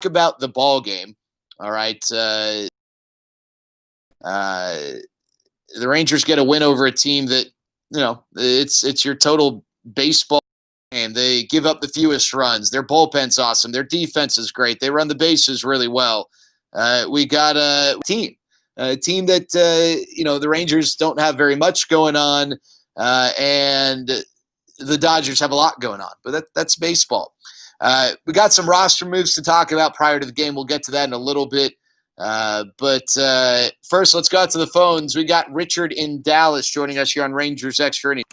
about the ball game, all right, the Rangers get a win over a team that, it's your total baseball game. They give up the fewest runs. Their bullpen's awesome. Their defense is great. They run the bases really well. We got a team that, the Rangers don't have very much going on, and the Dodgers have a lot going on. But that's baseball. We got some roster moves to talk about prior to the game. We'll get to that in a little bit. But first, let's go out to the phones. We got Richard in Dallas joining us here on Rangers Extra Innings.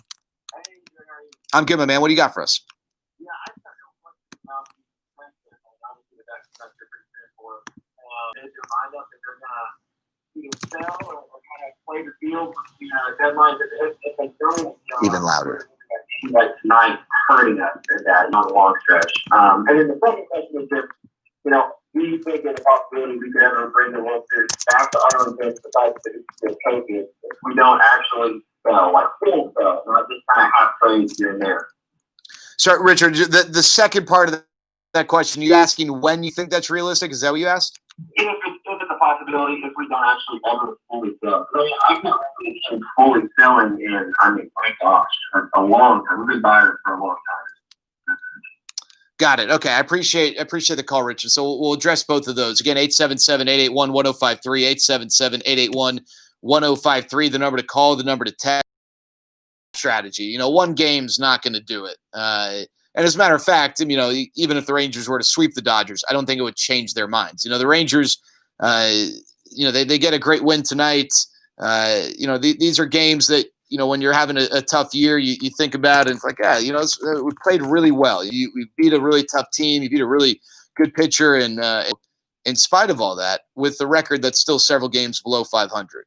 I'm good, my man. What do you got for us? Yeah, I don't know obviously the best sector for is your mind up if they're gonna sell or kind of play the field, deadlines if they don't, Even louder. Like tonight hurting us at that on a long stretch. And then the second question is just, do you think there's a possibility we could ever bring the World Series back to Arlington besides the coaches if we don't actually sell, like full sell, not just kind of half trades here and there? Sorry, Richard, the second part of that question, you asking when you think that's realistic? Is that what you asked? If it's a possibility, if we don't actually ever fully sell. I've not really been fully selling in, my gosh, a long time. We've been buyers for a long time. Got it. Okay, I appreciate the call, Richard. So we'll address both of those. Again, 877-881-1053, 877-881-1053, the number to call, the number to text. Strategy. One game's not going to do it. And as a matter of fact, even if the Rangers were to sweep the Dodgers, I don't think it would change their minds. The Rangers, they get a great win tonight. These are games that, when you're having a tough year, you think about it and it's like, we played really well. We beat a really tough team. You beat a really good pitcher. And in spite of all that, with the record that's still several games below 500.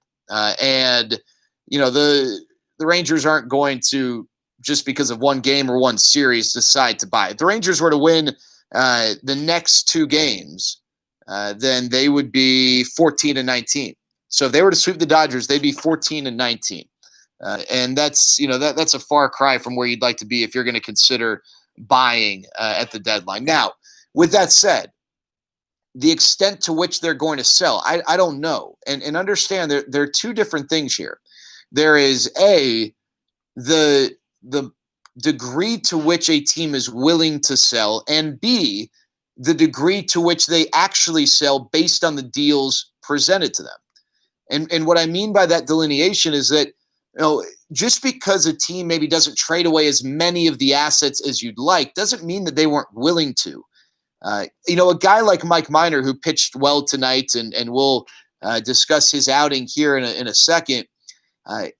The Rangers aren't going to, just because of one game or one series, decide to buy. If the Rangers were to win the next two games, then they would be 14-19. So if they were to sweep the Dodgers, they'd be 14-19. And that's a far cry from where you'd like to be if you're going to consider buying at the deadline. Now, with that said, the extent to which they're going to sell, I don't know. And understand there are two different things here. There is the degree to which a team is willing to sell, and B, the degree to which they actually sell based on the deals presented to them. And what I mean by that delineation is that, just because a team maybe doesn't trade away as many of the assets as you'd like doesn't mean that they weren't willing to. A guy like Mike Minor, who pitched well tonight, and we'll discuss his outing here in a second,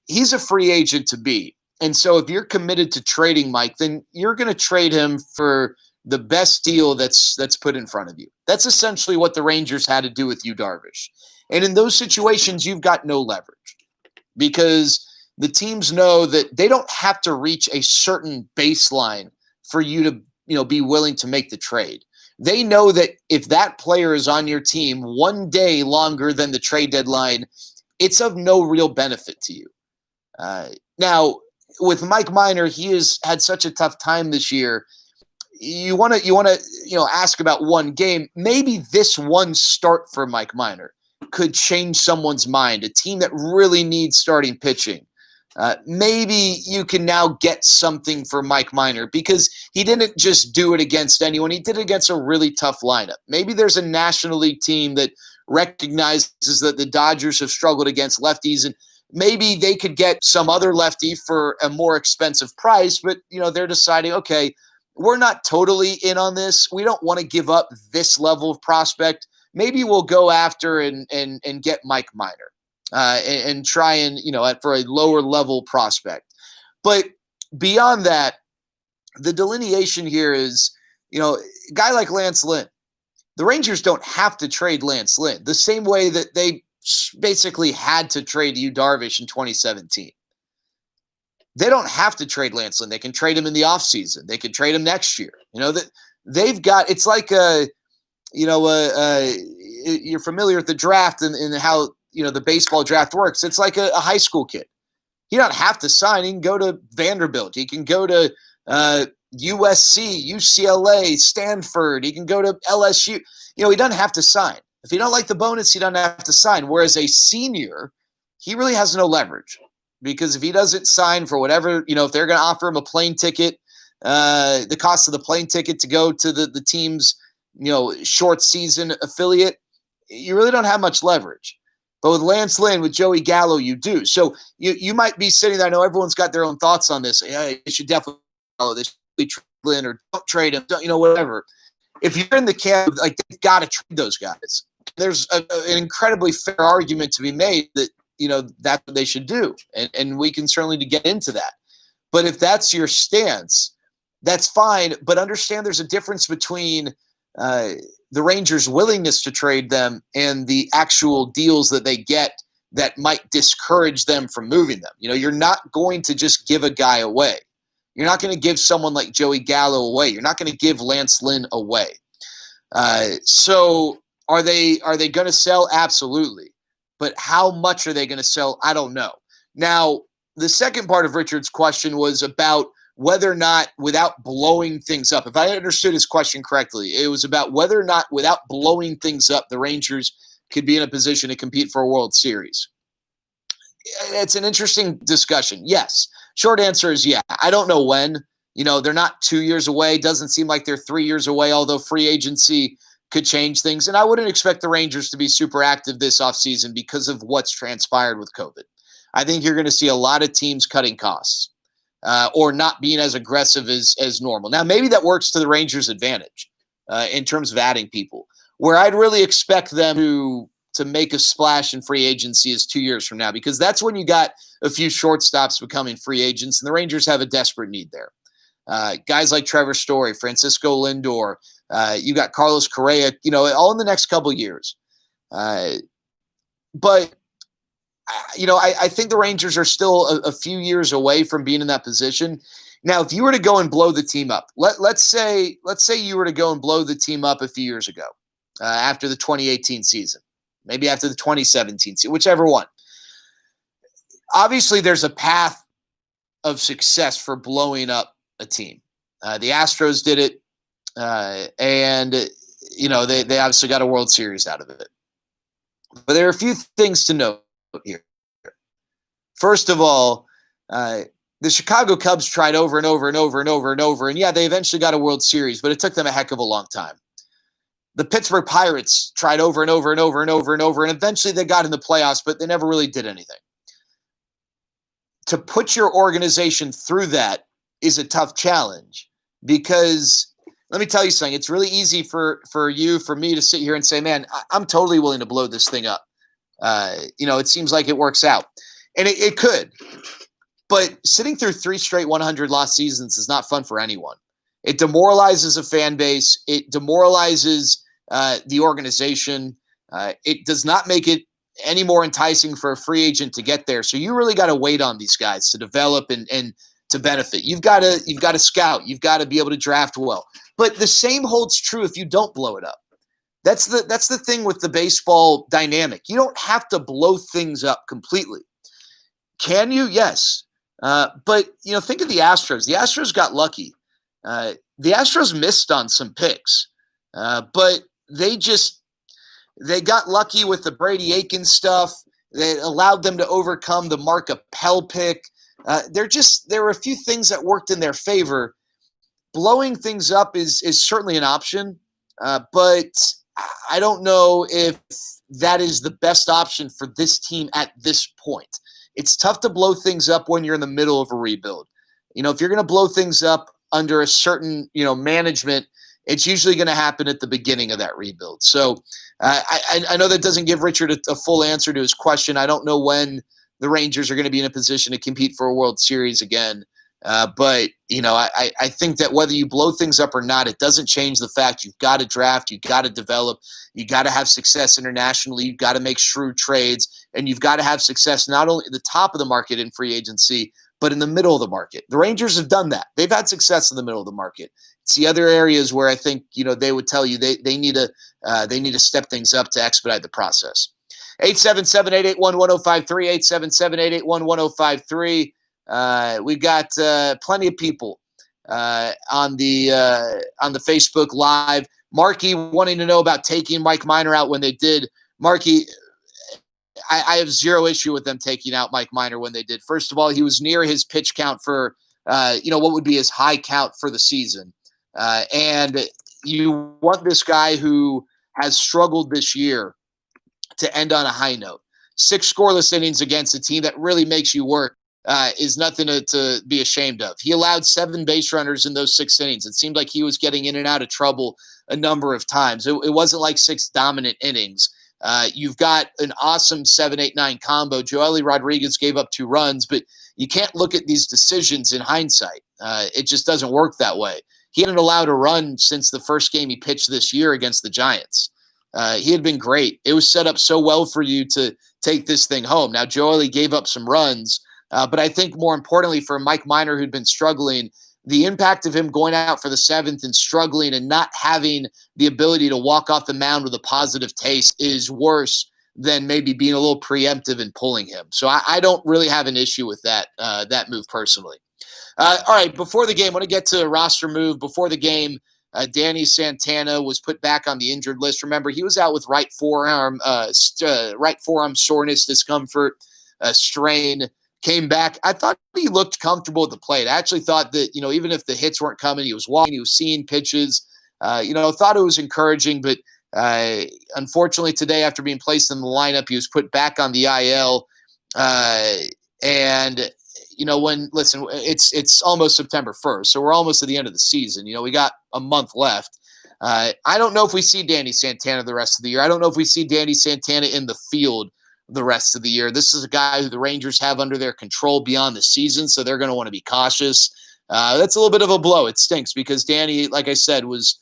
he's a free agent to be. And so if you're committed to trading Mike, then you're going to trade him for the best deal that's put in front of you. That's essentially what the Rangers had to do with Yu Darvish. And in those situations, you've got no leverage because the teams know that they don't have to reach a certain baseline for you to, be willing to make the trade. They know that if that player is on your team one day longer than the trade deadline, it's of no real benefit to you. Now, with Mike Minor, he has had such a tough time this year. You want to ask about one game. Maybe this one start for Mike Minor could change someone's mind. A team that really needs starting pitching. Maybe you can now get something for Mike Minor because he didn't just do it against anyone. He did it against a really tough lineup. Maybe there's a National League team that recognizes that the Dodgers have struggled against lefties, and maybe they could get some other lefty for a more expensive price, but they're deciding, okay, we're not totally in on this. We don't want to give up this level of prospect. Maybe we'll go after and get Mike Minor and try and for a lower level prospect. But beyond that, the delineation here is a guy like Lance Lynn. The Rangers don't have to trade Lance Lynn the same way that they basically had to trade Yu Darvish in 2017. They don't have to trade Lance Lynn. They can trade him in the offseason. They can trade him next year. That they've got. It's like you're familiar with the draft and how the baseball draft works. It's like a high school kid. He don't have to sign. He can go to Vanderbilt. He can go to USC, UCLA, Stanford. He can go to LSU. He doesn't have to sign. If you don't like the bonus, he doesn't have to sign. Whereas a senior, he really has no leverage because if he doesn't sign for whatever, if they're going to offer him a plane ticket, the cost of the plane ticket to go to the team's, short season affiliate, you really don't have much leverage. But with Lance Lynn, with Joey Gallo, you do. So you might be sitting there. I know everyone's got their own thoughts on this. Yeah, you should definitely trade Lynn or don't trade him, whatever. If you're in the camp, they've got to trade those guys. There's an incredibly fair argument to be made that, that's what they should do. And we can certainly get into that. But if that's your stance, that's fine. But understand there's a difference between the Rangers' willingness to trade them and the actual deals that they get that might discourage them from moving them. You're not going to just give a guy away. You're not going to give someone like Joey Gallo away. You're not going to give Lance Lynn away. So are they going to sell? Absolutely. But how much are they going to sell? I don't know. Now, the second part of Richard's question was about whether or not without blowing things up. If I understood his question correctly, it was about whether or not without blowing things up, the Rangers could be in a position to compete for a World Series. It's an interesting discussion. Yes. Short answer is yeah. I don't know when. They're not 2 years away. Doesn't seem like they're 3 years away, although free agency could change things. And I wouldn't expect the Rangers to be super active this offseason because of what's transpired with COVID. I think you're going to see a lot of teams cutting costs or not being as aggressive as normal. Now, maybe that works to the Rangers' advantage in terms of adding people. Where I'd really expect them to make a splash in free agency is 2 years from now, because that's when you got a few shortstops becoming free agents, and the Rangers have a desperate need there. Guys like Trevor Story, Francisco Lindor, you got Carlos Correa, all in the next couple of years. But I think the Rangers are still a few years away from being in that position. Now, if you were to go and blow the team up, let's say you were to go and blow the team up a few years ago after the 2018 season, maybe after the 2017 season, whichever one. Obviously, there's a path of success for blowing up a team. The Astros did it, and they obviously got a World Series out of it. But there are a few things to note here. First of all, the Chicago Cubs tried over and over and over and over and over, and yeah, they eventually got a World Series, but it took them a heck of a long time. The Pittsburgh Pirates tried over and over and over and over and over, and eventually they got in the playoffs, but they never really did anything. To put your organization through that is a tough challenge because let me tell you something. It's really easy for me to sit here and say, man, I'm totally willing to blow this thing up. It seems like it works out. And it could. But sitting through 3 straight 100-loss seasons is not fun for anyone. It demoralizes a fan base. It demoralizes the organization. It does not make it any more enticing for a free agent to get there. So you really got to wait on these guys to develop and to benefit. You've got to scout. You've got to be able to draft well. But the same holds true if you don't blow it up. That's the thing with the baseball dynamic. You don't have to blow things up completely. Can you? Yes. But think of the Astros. The Astros got lucky. The Astros missed on some picks, but they got lucky with the Brady Aiken stuff. That allowed them to overcome the Mark Appel pick. There were a few things that worked in their favor. Blowing things up is certainly an option, but I don't know if that is the best option for this team at this point. It's tough to blow things up when you're in the middle of a rebuild. If you're going to blow things up under a certain, management, it's usually going to happen at the beginning of that rebuild. So I know that doesn't give Richard a full answer to his question. I don't know when the Rangers are going to be in a position to compete for a World Series again. But I think that whether you blow things up or not, it doesn't change the fact you've got to draft, you've got to develop, you got to have success internationally, you've got to make shrewd trades, and you've got to have success not only at the top of the market in free agency, but in the middle of the market. The Rangers have done that. They've had success in the middle of the market. It's the other areas where I think they would tell you they need to step things up to expedite the process. 877-881-1053, 877-881-1053. We've got plenty of people on the Facebook Live. Marky wanting to know about taking Mike Minor out when they did. Marky, I have zero issue with them taking out Mike Minor when they did. First of all, he was near his pitch count for, what would be his high count for the season. And you want this guy who has struggled this year to end on a high note. 6 scoreless innings against a team that really makes you work is nothing to be ashamed of. He allowed 7 base runners in those 6 innings. It seemed like he was getting in and out of trouble a number of times. It wasn't like 6 dominant innings. You've got an awesome 7, 8, 9 combo. Joely Rodriguez gave up 2 runs, but you can't look at these decisions in hindsight. It just doesn't work that way. He hadn't allowed a run since the first game he pitched this year against the Giants. He had been great. It was set up so well for you to take this thing home. Now, Joely gave up some runs, but I think more importantly for Mike Minor, who'd been struggling, the impact of him going out for the 7th and struggling and not having the ability to walk off the mound with a positive taste is worse than maybe being a little preemptive and pulling him. So I don't really have an issue with that move personally. All right, before the game, I want to get to a roster move. Before the game, Danny Santana was put back on the injured list. Remember, he was out with right forearm soreness, discomfort, strain. Came back. I thought he looked comfortable at the plate. I actually thought that, even if the hits weren't coming, he was walking, he was seeing pitches. Thought it was encouraging, but unfortunately today, after being placed in the lineup, he was put back on the IL. It's almost September 1st, so we're almost at the end of the season. We got a month left. I don't know if we see Danny Santana the rest of the year. I don't know if we see Danny Santana in the field the rest of the year. This is a guy who the Rangers have under their control beyond the season, so they're going to want to be cautious. That's a little bit of a blow. It stinks because Danny, like I said, was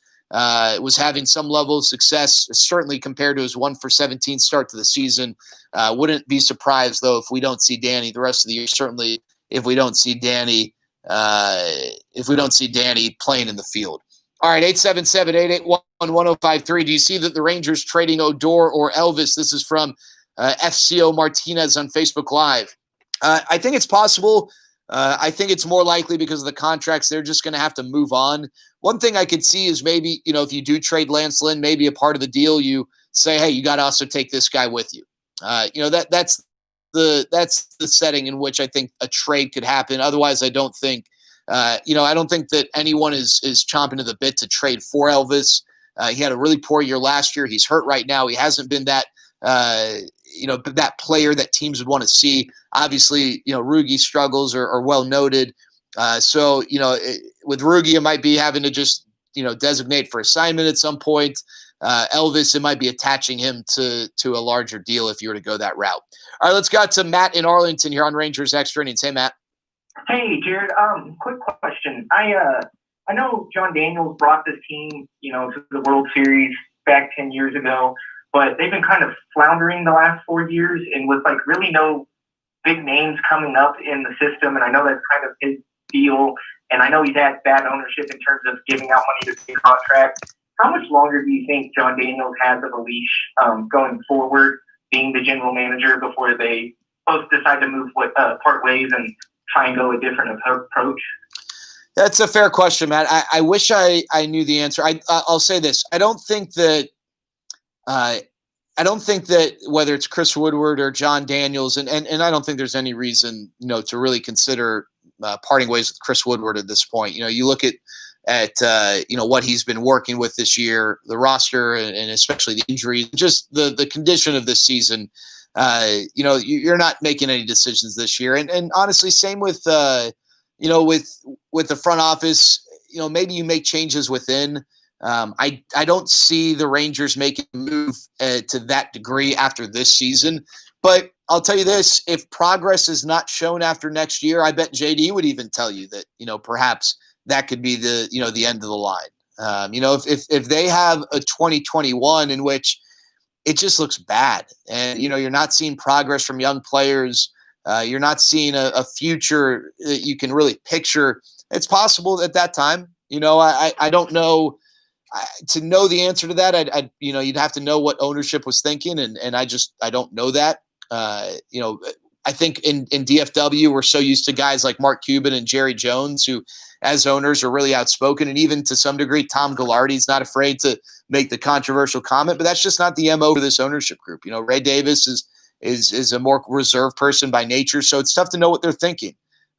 having some level of success, certainly compared to his 1-for-17 start to the season. Wouldn't be surprised, though, if we don't see Danny the rest of the year. Certainly, if we don't see Danny playing in the field. All right, 877-881-1053. Do you see that the Rangers trading Odor or Elvis? This is from FCO Martinez on Facebook Live. I think it's possible. I think it's more likely because of the contracts. They're just going to have to move on. One thing I could see is maybe, if you do trade Lance Lynn, maybe a part of the deal, you say, hey, you got to also take this guy with you. That's the setting in which I think a trade could happen. Otherwise, I don't think, I don't think that anyone is chomping at the bit to trade for Elvis. He had a really poor year last year. He's hurt right now. He hasn't been that, that player that teams would want to see. Obviously, Rugi's struggles are well noted. With Rugi, it might be having to just, designate for assignment at some point. Elvis, it might be attaching him to a larger deal if you were to go that route. All right, let's go to Matt in Arlington here on Rangers Extra Innings. Hey, Matt. Hey, Jared. Quick question. I know John Daniels brought this team, to the World Series back 10 years ago, but they've been kind of floundering the last 4 years, and with really no big names coming up in the system. And I know that's kind of his deal. And I know he's had bad ownership in terms of giving out money to big contracts. How much longer do you think John Daniels has of a leash going forward, being the general manager, before they both decide to part ways and try and go a different approach? That's a fair question, Matt. I wish I knew the answer. I'll say this. I don't think that whether it's Chris Woodward or John Daniels, and I don't think there's any reason, to really consider parting ways with Chris Woodward at this point. You look at what he's been working with this year, the roster, and especially the injuries, just the condition of this season. You're not making any decisions this year. And honestly, same with, with the front office, maybe you make changes within. I don't see the Rangers making a move to that degree after this season. But I'll tell you this, if progress is not shown after next year, I bet JD would even tell you that, perhaps that could be the end of the line. If they have a 2021 in which it just looks bad and, you're not seeing progress from young players, you're not seeing a future that you can really picture, it's possible at that time. I don't know. To know the answer to that, you'd have to know what ownership was thinking, and I don't know that. I think in DFW, we're so used to guys like Mark Cuban and Jerry Jones, who as owners are really outspoken. And even to some degree, Tom Ghilardi's not afraid to make the controversial comment, but that's just not the MO for this ownership group. Ray Davis is a more reserved person by nature. So it's tough to know what they're thinking.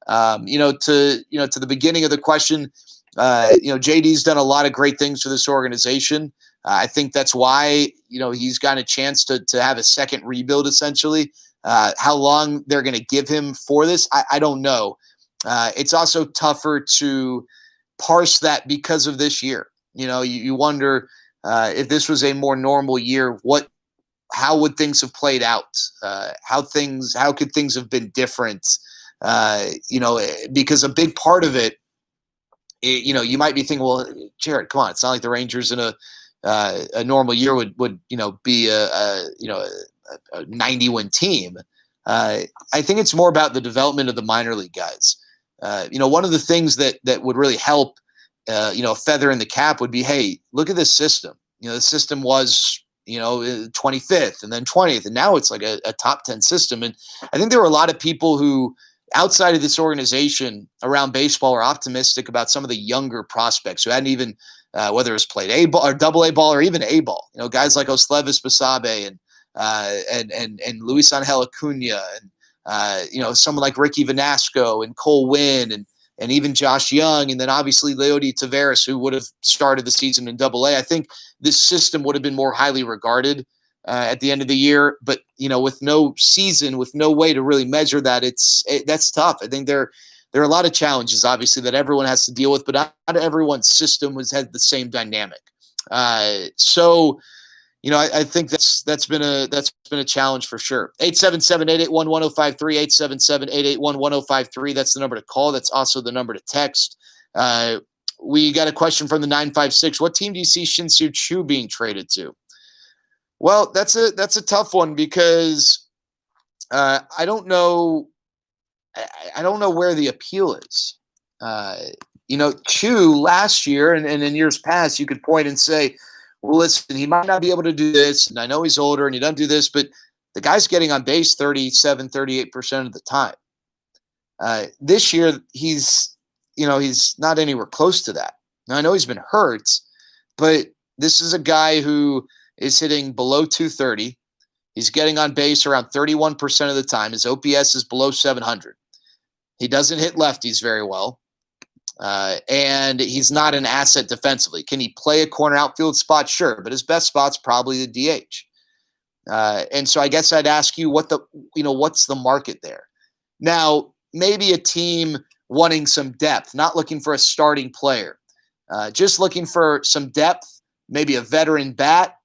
To the beginning of the question, JD's done a lot of great things for this organization. I think that's why, he's gotten a chance to have a second rebuild, essentially. How long they're going to give him for this, I don't know. It's also tougher to parse that because of this year. You wonder if this was a more normal year, how would things have played out? How could things have been different? Because a big part of it, you might be thinking, well, Jared, come on, it's not like the Rangers in a normal year would be a 90-win team. I think it's more about the development of the minor league guys. One of the things that would really help, a feather in the cap would be, hey, look at this system. The system was, 25th and then 20th, and now it's like a top 10 system. And I think there were a lot of people who, outside of this organization around baseball, are optimistic about some of the younger prospects who hadn't even, whether it was played A ball or double A ball or even A ball. Guys like Oslevis Basabe and Luis Angel Acuna and someone like Ricky Vanasco and Cole Winn and even Josh Young, and then obviously Leody Taveras, who would have started the season in Double A. I think this system would have been more highly regarded at the end of the year. But with no season, with no way to really measure that, that's tough. I think there are a lot of challenges, obviously, that everyone has to deal with, but not everyone's system had the same dynamic. I think that's been a challenge for sure. 877-881-1053, 877-881-1053. That's the number to call. That's also the number to text. We got a question from the 956. What team do you see Shin-Soo Choo being traded to? Well, that's a tough one because I don't know. I don't know where the appeal is. Choo last year and in years past, you could point and say, well, listen, he might not be able to do this, and I know he's older and he doesn't do this, but the guy's getting on base 37, 38% of the time. This year, he's not anywhere close to that. Now, I know he's been hurt, but this is a guy who is hitting below 230. He's getting on base around 31% of the time. His OPS is below 700. He doesn't hit lefties very well. And he's not an asset defensively. Can he play a corner outfield spot? Sure, but his best spot's probably the DH. And so I guess I'd ask you what's the market there? Now, maybe a team wanting some depth, not looking for a starting player, just looking for some depth, maybe a veteran bat,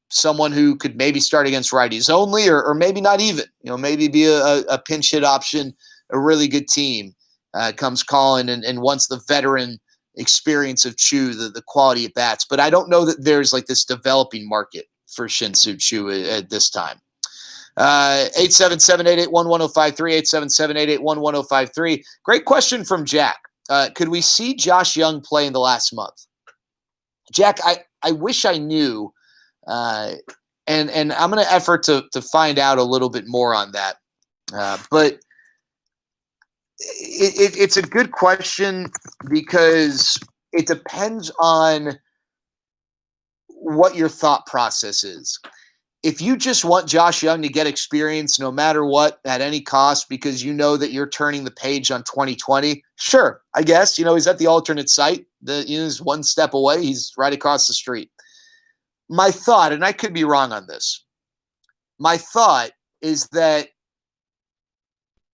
someone who could maybe start against righties only, or maybe not even, maybe be a pinch hit option, a really good team. Comes calling and wants the veteran experience of Choo, the quality of bats. But I don't know that there's like this developing market for Shin-Soo Choo at this time. 877-881-1053, 877-881-1053. Great question from Jack. Could we see Josh Young play in the last month? Jack, I wish I knew. And I'm going to effort to find out a little bit more on that. But it's a good question because it depends on what your thought process is. If you just want Josh Young to get experience no matter what at any cost because you know that you're turning the page on 2020, sure, I guess. He's at the alternate site. He's one step away. He's right across the street. My thought, and I could be wrong on this, my thought is that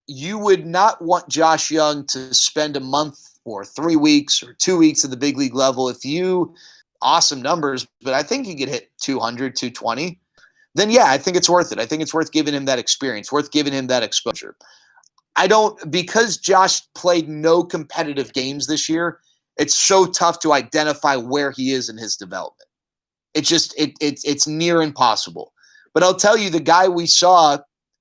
you would not want Josh Young to spend a month or 3 weeks or 2 weeks at the big league level. If awesome numbers, but I think he could hit 200, 220, then yeah, I think it's worth it. I think it's worth giving him that experience, worth giving him that exposure. Because Josh played no competitive games this year, it's so tough to identify where he is in his development. It's near impossible. But I'll tell you, the guy we saw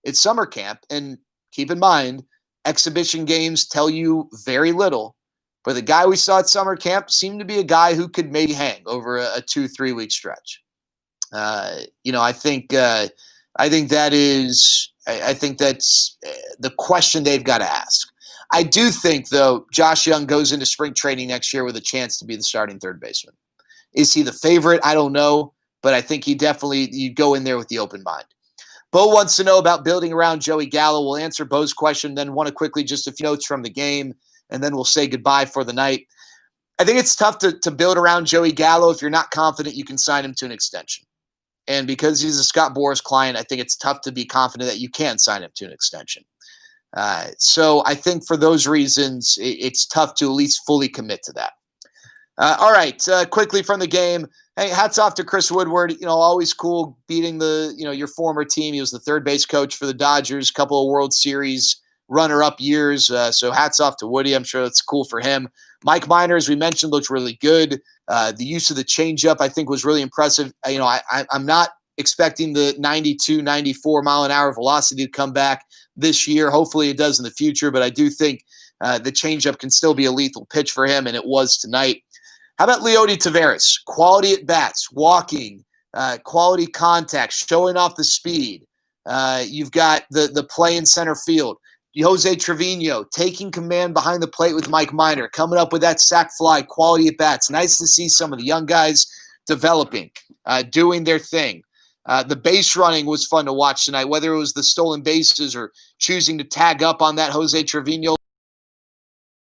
at summer camp, and keep in mind, exhibition games tell you very little. But the guy we saw at summer camp seemed to be a guy who could maybe hang over a 2-3 week stretch. I think that is I think that's the question they've got to ask. I do think, though, Josh Young goes into spring training next year with a chance to be the starting third baseman. Is he the favorite? I don't know, but I think you go in there with the open mind. Bo wants to know about building around Joey Gallo. We'll answer Bo's question, then want to quickly just a few notes from the game, and then we'll say goodbye for the night. I think it's tough to build around Joey Gallo if you're not confident you can sign him to an extension. And because he's a Scott Boras client, I think it's tough to be confident that you can sign him to an extension. So I think for those reasons, it's tough to at least fully commit to that. All right, quickly from the game. Hey, hats off to Chris Woodward. Always cool beating your former team. He was the third base coach for the Dodgers, couple of World Series runner-up years. So hats off to Woody. I'm sure that's cool for him. Mike Minor, as we mentioned, looked really good. The use of the changeup, I think, was really impressive. I'm not expecting the 92, 94 mile an hour velocity to come back this year. Hopefully it does in the future, but I do think the changeup can still be a lethal pitch for him, and it was tonight. How about Leody Taveras? Quality at bats, walking, quality contact, showing off the speed. You've got the play in center field. Jose Trevino taking command behind the plate with Mike Minor, coming up with that sac fly, quality at bats. Nice to see some of the young guys developing, doing their thing. The base running was fun to watch tonight, whether it was the stolen bases or choosing to tag up on that Jose Trevino.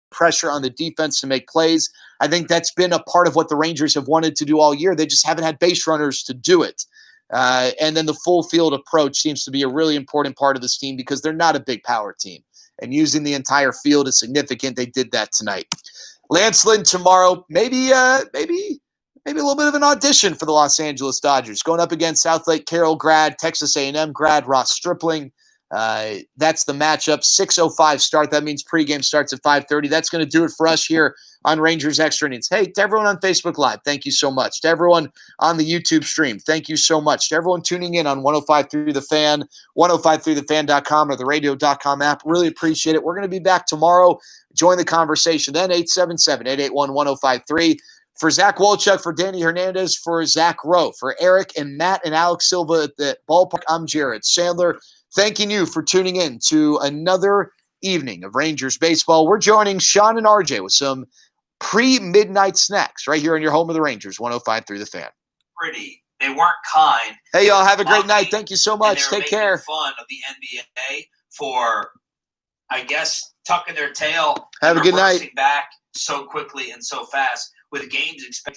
Pressure on the defense to make plays. I think that's been a part of what the Rangers have wanted to do all year. They just haven't had base runners to do it. And then the full field approach seems to be a really important part of this team because they're not a big power team. And using the entire field is significant. They did that tonight. Lance Lynn tomorrow, maybe a little bit of an audition for the Los Angeles Dodgers. Going up against Southlake Carroll grad, Texas A&M grad, Ross Stripling. That's the matchup. 6:05 start. That means pregame starts at 5:30. That's going to do it for us here on Rangers Extra Innings. Hey, to everyone on Facebook Live, thank you so much. To everyone on the YouTube stream, thank you so much. To everyone tuning in on 105.3 The Fan, 105.3thefan.com or the radio.com app, really appreciate it. We're going to be back tomorrow. Join the conversation then, 877-881-1053. For Zach Wolchuk, for Danny Hernandez, for Zach Rowe, for Eric and Matt and Alex Silva at the ballpark, I'm Jared Sandler. Thanking you for tuning in to another evening of Rangers baseball. We're joining Sean and RJ with some pre-midnight snacks right here on your home of the Rangers, 105.3 The Fan. Pretty. They weren't kind. Hey, y'all, have a great night. Thank you so much. Take care. Fun of the NBA for, I guess, tucking their tail. Have a good night. Back so quickly and so fast with games expected